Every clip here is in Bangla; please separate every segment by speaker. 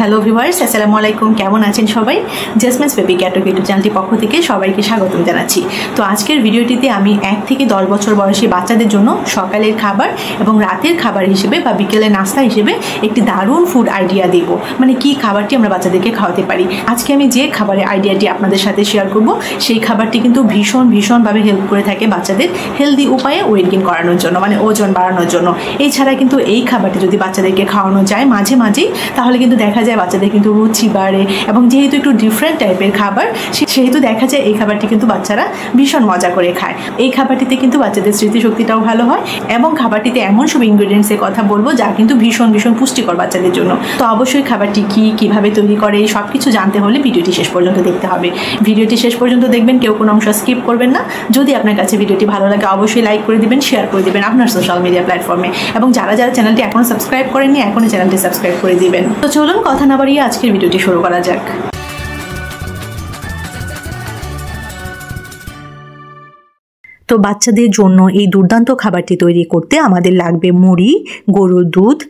Speaker 1: হ্যালো ভিউয়ার্স, আসসালামু আলাইকুম। কেমন আছেন সবাই? জেসমিনস বেবি ক্যাটক ইউটিউব চ্যানেলটির পক্ষ থেকে সবাইকে স্বাগতম জানাচ্ছি। তো আজকের ভিডিওটিতে আমি 1 থেকে 10 বছর বয়সী বাচ্চাদের জন্য সকালের খাবার এবং রাতের খাবার হিসেবে বা বিকেলের নাস্তা হিসেবে একটি দারুণ ফুড আইডিয়া দেব। মানে কি খাবারটি আমরা বাচ্চাদেরকে খাওয়াতে পারি। আজকে আমি যে খাবারের আইডিয়াটি আপনাদের সাথে শেয়ার করব, সেই খাবারটি কিন্তু ভীষণভাবে হেল্প করে থাকে বাচ্চাদের হেলদি উপায়ে ওয়েট গেইন করানোর জন্য, মানে ওজন বাড়ানোর জন্য। এছাড়া কিন্তু এই খাবারটি যদি বাচ্চাদেরকে খাওয়ানো যায় মাঝে মাঝেই, তাহলে কিন্তু দেখা যায় বাচ্চাদের কিন্তু রুচি বাড়ে। এবং যেহেতু একটু ডিফারেন্ট টাইপের খাবার, সেহেতু দেখা যায় এই খাবারটি কিন্তু বাচ্চারা ভীষণ মজা করে খায়। এই খাবারটিতে কিন্তু বাচ্চাদের স্মৃতিশক্তিটাও ভালো হয় এবং খাবারটিতে এমন সব ইনগ্রেডিয়েন্টসের কথা বলবো যা কিন্তু ভীষণ পুষ্টিকর বাচ্চাদের জন্য। তো অবশ্যই খাবারটি কিভাবে তৈরি করে এই সব কিছু জানতে হলে ভিডিওটি শেষ পর্যন্ত দেখতে হবে। ভিডিওটি শেষ পর্যন্ত দেখবেন, কেউ কোনো অংশ স্কিপ করবেন না। যদি আপনার কাছে ভিডিওটি ভালো লাগে অবশ্যই লাইক করে দিবেন, শেয়ার করে দিবেন আপনার সোশ্যাল মিডিয়া প্ল্যাটফর্মে। এবং যারা চ্যানেলটি এখনো সাবস্ক্রাইব করেননি, এখনই চ্যানেলটি সাবস্ক্রাইব করে দিবেন। তো চলুন কথা না বাড়িয়ে আজকের ভিডিওটি শুরু করা যাক। তো বাচ্চাদের জন্য এই দুর্দান্ত খাবারটি তৈরি করতে আমাদের লাগবে মুড়ি, গরুর দুধ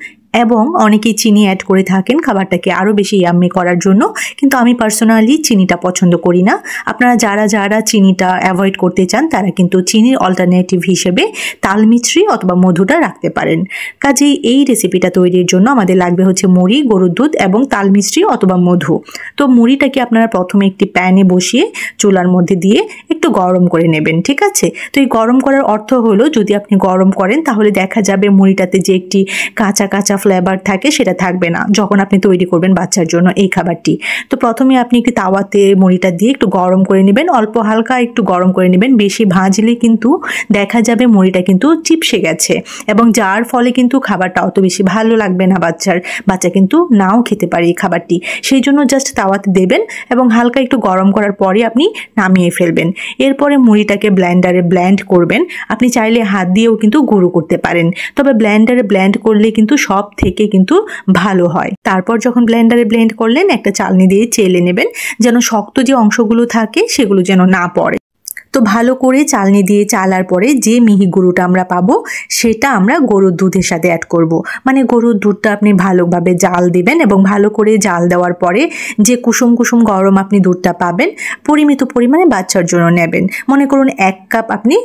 Speaker 1: এবং অনেকেই চিনি অ্যাড করে থাকেন খাবারটাকে আরও বেশি ইয়াম্মি করার জন্য, কিন্তু আমি পার্সোনালি চিনিটা পছন্দ করি না। আপনারা যারা চিনিটা অ্যাভয়েড করতে চান তারা কিন্তু চিনির অল্টারনেটিভ হিসেবে তাল মিছরি অথবা মধুটা রাখতে পারেন। কাজেই এই রেসিপিটা তৈরির জন্য আমাদের লাগবে হচ্ছে মুড়ি, গরুর দুধ এবং তাল মিছরি অথবা মধু। তো মুড়িটাকে আপনারা প্রথমে একটি প্যানে বসিয়ে চুলার মধ্যে দিয়ে একটু গরম করে নেবেন, ঠিক আছে? তো এই গরম করার অর্থ হলো, যদি আপনি গরম করেন তাহলে দেখা যাবে মুড়িটাতে যে একটি কাঁচা ফ্লেভার থাকে সেটা থাকবে না যখন আপনি তৈরি করবেন বাচ্চার জন্য এই খাবারটি। তো প্রথমে আপনি একটু তাওয়াতে মুড়িটা দিয়ে একটু গরম করে নেবেন, অল্প হালকা একটু গরম করে নেবেন। বেশি ভাজলে কিন্তু দেখা যাবে মুড়িটা কিন্তু চিপসে গেছে এবং যার ফলে কিন্তু খাবারটা অত বেশি ভালো লাগবে না বাচ্চা কিন্তু নাও খেতে পারে এই খাবারটি। সেই জন্য জাস্ট তাওয়াতে দেবেন এবং হালকা একটু গরম করার পরে আপনি নামিয়ে ফেলবেন। এরপরে মুড়িটাকে ব্লেন্ডারে ব্লেন্ড করবেন। আপনি চাইলে হাত দিয়েও কিন্তু গুঁড়ো করতে পারেন, তবে ব্লেন্ডারে ব্লেন্ড করলে কিন্তু সব থেকে কিন্তু ভালো হয়। তারপর যখন ব্লেন্ডারে ব্লেন্ড করলেন, একটা চালনি দিয়ে চেলে নেবেন যেন শক্ত যে অংশগুলো থাকে সেগুলো যেন না পড়ে। তো ভালো করে চালনি দিয়ে চালার পরে যে মিহি গুঁড়োটা আমরা পাবো সেটা আমরা গরুর দুধের সাথে অ্যাড করব। মানে গরুর দুধটা আপনি ভালোভাবে জাল দিবেন এবং ভালো করে জাল দেওয়ার পরে যে কুসুম গরম আপনি দুধটা পাবেন পরিমিত পরিমাণে বাচ্চার জন্য নেবেন। মনে করুন 1 কাপ আপনি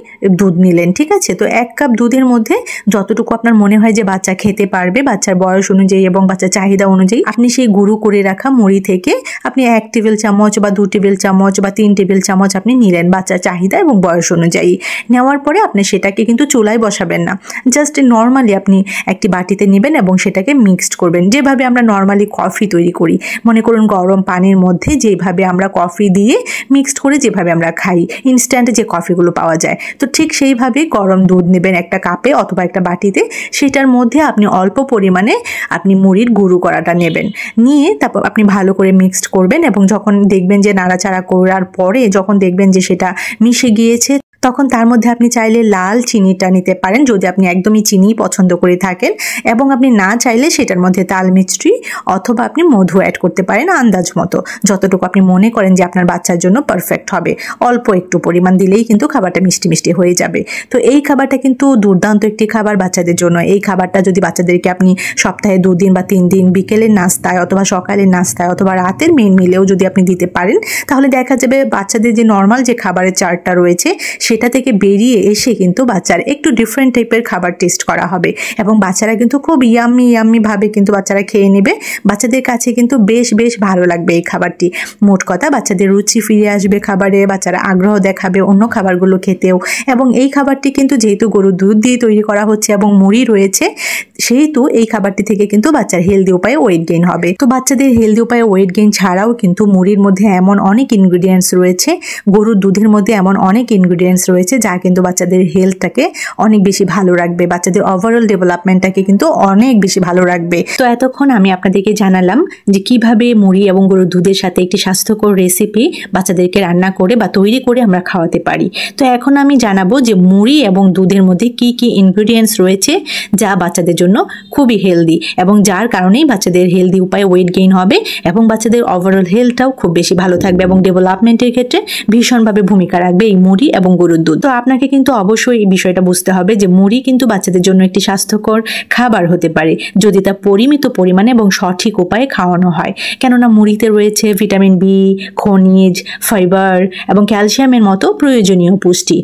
Speaker 1: দুধ নিলেন, ঠিক আছে? তো 1 কাপ দুধের মধ্যে যতটুকু আপনার মনে হয় যে বাচ্চা খেতে পারবে, বাচ্চার বয়স অনুযায়ী এবং বাচ্চার চাহিদা অনুযায়ী, আপনি সেই গুঁড়ো করে রাখা মুড়ি থেকে আপনি 1 টেবিল চামচ বা 2 টেবিল চামচ বা 3 টেবিল চামচ আপনি নিলেন বাচ্চার চাহিদা এবং বয়স অনুযায়ী। নেওয়ার পরে আপনি সেটাকে কিন্তু চুলায় বসাবেন না, জাস্ট নর্মালি আপনি একটি বাটিতে নেবেন এবং সেটাকে মিক্সড করবেন, যেভাবে আমরা নর্মালি কফি তৈরি করি। মনে করুন গরম পানির মধ্যে যেভাবে আমরা কফি দিয়ে মিক্সড করে যেভাবে আমরা খাই, ইনস্ট্যান্ট যে কফিগুলো পাওয়া যায়, তো ঠিক সেইভাবে গরম দুধ নেবেন একটা কাপে অথবা একটা বাটিতে। সেটার মধ্যে আপনি অল্প পরিমাণে আপনি মুড়ির গুঁড়ো করাটা নেবেন, নিয়ে তারপর আপনি ভালো করে মিক্সড করবেন এবং যখন দেখবেন যে নাড়াচাড়া করার পরে যখন দেখবেন যে সেটা মিশে গিয়েছে, তখন তার মধ্যে আপনি চাইলে লাল চিনিটা নিতে পারেন যদি আপনি একদমই চিনি পছন্দ করে থাকেন, এবং আপনি না চাইলে সেটার মধ্যে তাল মিছরি অথবা আপনি মধু অ্যাড করতে পারেন আন্দাজ মতো, যতটুকু আপনি মনে করেন যে আপনার বাচ্চার জন্য পারফেক্ট হবে। অল্প একটু পরিমাণ দিলেই কিন্তু খাবারটা মিষ্টি হয়ে যাবে। তো এই খাবারটা কিন্তু দুর্দান্ত একটি খাবার বাচ্চাদের জন্য। এই খাবারটা যদি বাচ্চাদেরকে আপনি সপ্তাহে 2 দিন বা 3 দিন বিকেলের নাস্তায় অথবা সকালের নাস্তায় অথবা রাতের মেন মিলেও যদি আপনি দিতে পারেন, তাহলে দেখা যাবে বাচ্চাদের যে নর্মাল যে খাবারের চার্টটা রয়েছে সেটা থেকে বেরিয়ে এসে কিন্তু বাচ্চার একটু ডিফারেন্ট টাইপের খাবার টেস্ট করা হবে এবং বাচ্চারা কিন্তু খুব ইয়াম্মি ভাবে কিন্তু বাচ্চারা খেয়ে নেবে। বাচ্চাদের কাছে কিন্তু বেশ ভালো লাগবে এই খাবারটি। মোট কথা, বাচ্চাদের রুচি ফিরে আসবে খাবারে, বাচ্চারা আগ্রহ দেখাবে অন্য খাবারগুলো খেতেও। এবং এই খাবারটি কিন্তু যেহেতু গরুর দুধ দিয়ে তৈরি করা হচ্ছে এবং মুড়ি রয়েছে, সেহেতু এই খাবারটি থেকে কিন্তু বাচ্চার হেলদি উপায়ে ওয়েট গেইন হবে। তো বাচ্চাদের হেলদি উপায়ে ওয়েট গেইন ছাড়াও কিন্তু মুড়ির মধ্যে এমন অনেক ইনগ্রিডিয়েন্টস রয়েছে, গরুর দুধের মধ্যে এমন অনেক ইনগ্রিডিয়েন্টস রয়েছে যা কিন্তু বাচ্চাদের হেলথটাকে অনেক বেশি ভালো রাখবে, বাচ্চাদের ওভারঅল ডেভেলপমেন্টটাকে কিন্তু অনেক বেশি ভালো রাখবে। তো এতক্ষণ আমি আপনাদেরকে জানালাম যে কিভাবে মুড়ি এবং গরুর দুধের সাথে একটি স্বাস্থ্যকর রেসিপি বাচ্চাদেরকে রান্না করে বা তৈরি করে আমরা খাওয়াতে পারি। তো এখন আমি জানাবো যে মুড়ি এবং দুধের মধ্যে কি ইনগ্রিডিয়েন্টস রয়েছে যা বাচ্চাদের জন্য খুবই হেলদি এবং যার কারণেই বাচ্চাদের হেলদি উপায়ে ওয়েট গেইন হবে এবং বাচ্চাদের ওভারঅল হেলথটাও খুব বেশি ভালো থাকবে এবং ডেভেলপমেন্টের ক্ষেত্রে ভীষণভাবে ভূমিকা রাখবে এই মুড়ি এবং গরুর গরুর দুধ। তো আপনাকে কিন্তু অবশ্যই এই বিষয়টা বুঝতে হবে যে মুড়ি কিন্তু বাচ্চাদের জন্য একটি স্বাস্থ্যকর খাবার হতে পারে যদি তা পরিমিত পরিমাণে এবং সঠিক উপায়ে খাওয়ানো হয়। কেননা মুড়িতে রয়েছে ভিটামিন বি, খনিজ, ফাইবার এবং ক্যালসিয়ামের মতো প্রয়োজনীয় পুষ্টি।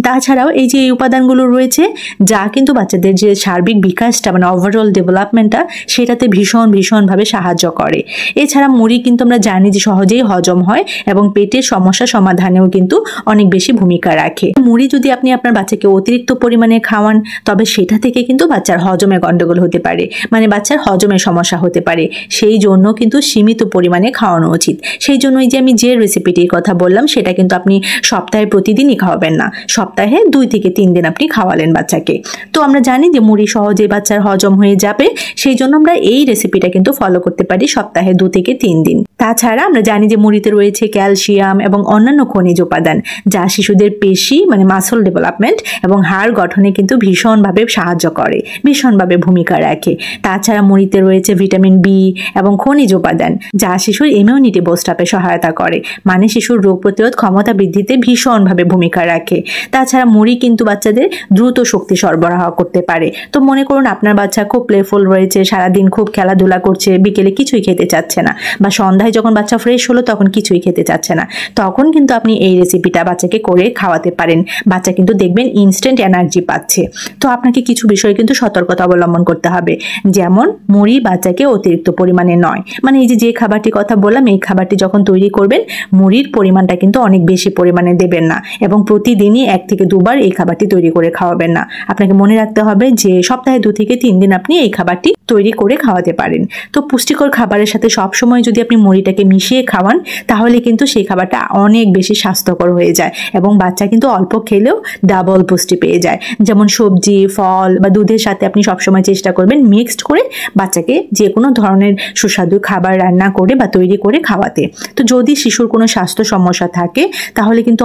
Speaker 1: তাছাড়াও এই যে এই উপাদানগুলো রয়েছে যা কিন্তু বাচ্চাদের যে সার্বিক বিকাশটা মানে ওভারঅল ডেভেলপমেন্টটা সেটাতে ভীষণভাবে সাহায্য করে। এছাড়া মুড়ি কিন্তু আমরা জানি যে সহজেই হজম হয় এবং পেটের সমস্যা সমাধানেও কিন্তু অনেক বেশি ভূমিকা রাখে। মুড়ি যদি আপনি আপনার বাচ্চাকে অতিরিক্ত পরিমাণে খাওয়ান তবে সেটা থেকে কিন্তু বাচ্চার হজমে গন্ডগোল হতে পারে, মানে বাচ্চার হজমের সমস্যা হতে পারে। সেই জন্য কিন্তু সীমিত পরিমাণে খাওয়ানো উচিত। সেই জন্যই যে আমি যে রেসিপিটির কথা বললাম সেটা কিন্তু আপনি সপ্তাহে প্রতিদিনই খাওয়াবেন না, সপ্তাহে 2 থেকে 3 দিন আপনি খাওয়ালেন বাচ্চাকে। তো আমরা জানি যে মুড়ি সহজে বাচ্চার হজম হয়ে যাবে, সেই জন্য আমরা এই রেসিপিটা কিন্তু ফলো করতে পারি সপ্তাহে 2 থেকে 3 দিন। তাছাড়া আমরা জানি যে মুড়িতে রয়েছে ক্যালসিয়াম এবং অন্যান্য খনিজ উপাদান যা শিশুদের পেশি মানে মাসল ডেভেলপমেন্ট এবং হাড় গঠনে কিন্তু ভীষণভাবে সাহায্য করে, ভীষণভাবে ভূমিকা রাখে। তাছাড়া মুড়িতে রয়েছে ভিটামিন বি এবং খনিজ উপাদান যা শিশুর ইমিউনিটি বুস্ট আপে সহায়তা করে, মানে শিশুর রোগ প্রতিরোধ ক্ষমতা বৃদ্ধিতে ভীষণভাবে ভূমিকা রাখে। তাছাড়া মুড়ি কিন্তু বাচ্চাদের দ্রুত শক্তি সরবরাহ করতে পারে। তো মনে করুন আপনার বাচ্চা খুব প্লেফুল রয়েছে, সারাদিন খুব খেলাধুলা করছে, বিকেলে কিছুই খেতে চাচ্ছে না, বা সন্ধ্যায় যখন বাচ্চা ফ্রেশ হলো তখন কিছুই খেতে চাচ্ছে না, তখন কিন্তু আপনি এই রেসিপিটা বাচ্চাকে করে খাওয়াতে পারেন। বাচ্চা কিন্তু দেখবেন ইনস্ট্যান্ট এনার্জি পাচ্ছে। তো আপনাকে কিছু বিষয় কিন্তু সতর্কতা অবলম্বন করতে হবে, যেমন মুড়ি বাচ্চাকে অতিরিক্ত পরিমাণে নয়, মানে এই যে খাবারটির কথা বললাম এই খাবারটি যখন তৈরি করবেন মুড়ির পরিমাণটা কিন্তু অনেক বেশি পরিমাণে দেবেন না এবং প্রতিদিনই 1 থেকে 2 বার এই খাবারটি তৈরি করে খাওয়াবেন না। আপনাকে মনে রাখতে হবে যে সপ্তাহে 2 থেকে 3 দিন আপনি এই খাবারটি তৈরি করে খাওয়াতে পারেন। তো পুষ্টিকর খাবারের সাথে সবসময় যদি আপনি মুড়িটাকে মিশিয়ে খাওয়ান তাহলে কিন্তু সেই খাবারটা অনেক বেশি স্বাস্থ্যকর হয়ে যায় এবং বাচ্চা কিন্তু অল্প খেলেও ডাবল পুষ্টি পেয়ে যায়। যেমন সবজি, ফল বা দুধের সাথে আপনি সবসময় চেষ্টা করবেন মিক্সড করে বাচ্চাকে যে কোনো ধরনের সুস্বাদু খাবার রান্না করে বা তৈরি করে খাওয়াতে। তো যদি শিশুর কোনো স্বাস্থ্য সমস্যা থাকে তাহলে কিন্তু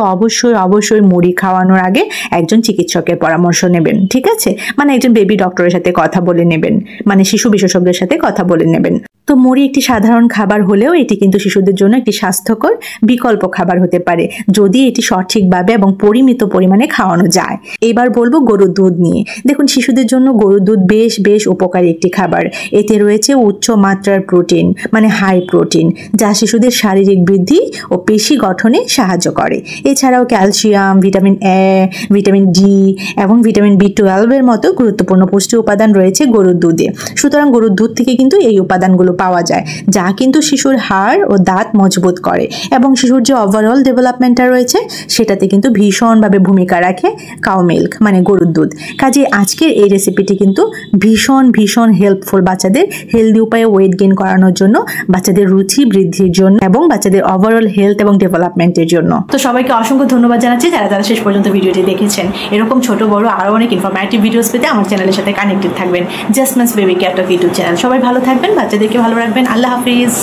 Speaker 1: অবশ্যই মুড়ি খাওয়ানোর আগে একজন চিকিৎসকের পরামর্শ নেবেন, ঠিক আছে? মানে একজন বেবি ডক্টরের সাথে কথা বলে নেবেন, মানে শিশু বিশেষজ্ঞের সাথে কথা বলে নেবেন। তো মুড়ি একটি সাধারণ খাবার হলেও এটি কিন্তু শিশুদের জন্য একটি স্বাস্থ্যকর বিকল্প খাবার হতে পারে যদি এটি সঠিকভাবে এবং পরিমিত পরিমাণে খাওয়ানো যায়। এবার বলবো গরুর দুধ নিয়ে। দেখুন শিশুদের জন্য গরুর দুধ বেশ উপকারী একটি খাবার। এতে রয়েছে উচ্চ মাত্রার প্রোটিন মানে হাই প্রোটিন যা শিশুদের শারীরিক বৃদ্ধি ও পেশি গঠনে সাহায্য করে। এছাড়াও calcium, vitamin A, vitamin D এবং ভিটামিন B12 এর মতো গুরুত্বপূর্ণ পুষ্টি উপাদান রয়েছে গরুর দুধে। সুতরাং গরুর দুধ থেকে কিন্তু এই উপাদানগুলো পাওয়া যায় যা কিন্তু শিশুর হাড় ও দাঁত মজবুত করে এবং শিশুর যে ওভারঅল ডেভেলপমেন্টটা রয়েছে সেটাতে কিন্তু ভীষণভাবে ভূমিকা রাখে কাউ মিল্ক মানে গরুর দুধ। কাজে আজকের এই রেসিপিটি কিন্তু ভীষণ হেল্পফুল বাচ্চাদের হেলদি উপায়ে ওয়েট গেইন করানোর জন্য, বাচ্চাদের রুচি বৃদ্ধির জন্য এবং বাচ্চাদের ওভারঅল হেলথ এবং ডেভেলপমেন্টের জন্য। তো সবাইকে অসংখ্য ধন্যবাদ জানাচ্ছি যারা শেষ পর্যন্ত ভিডিওটি দেখেছেন। এরকম ছোট বড় আরও অনেক ইনফরমেটিভ ভিডিওস পেতে আমার চ্যানেলের সাথে কানেক্টেড থাকবেন। জাসমিনস বেবি কেয়ার ইউটিউব চ্যানেল। সবাই ভালো থাকবেন, বাচ্চাদেরকে ভালো রাখবেন। আল্লাহ হাফিজ।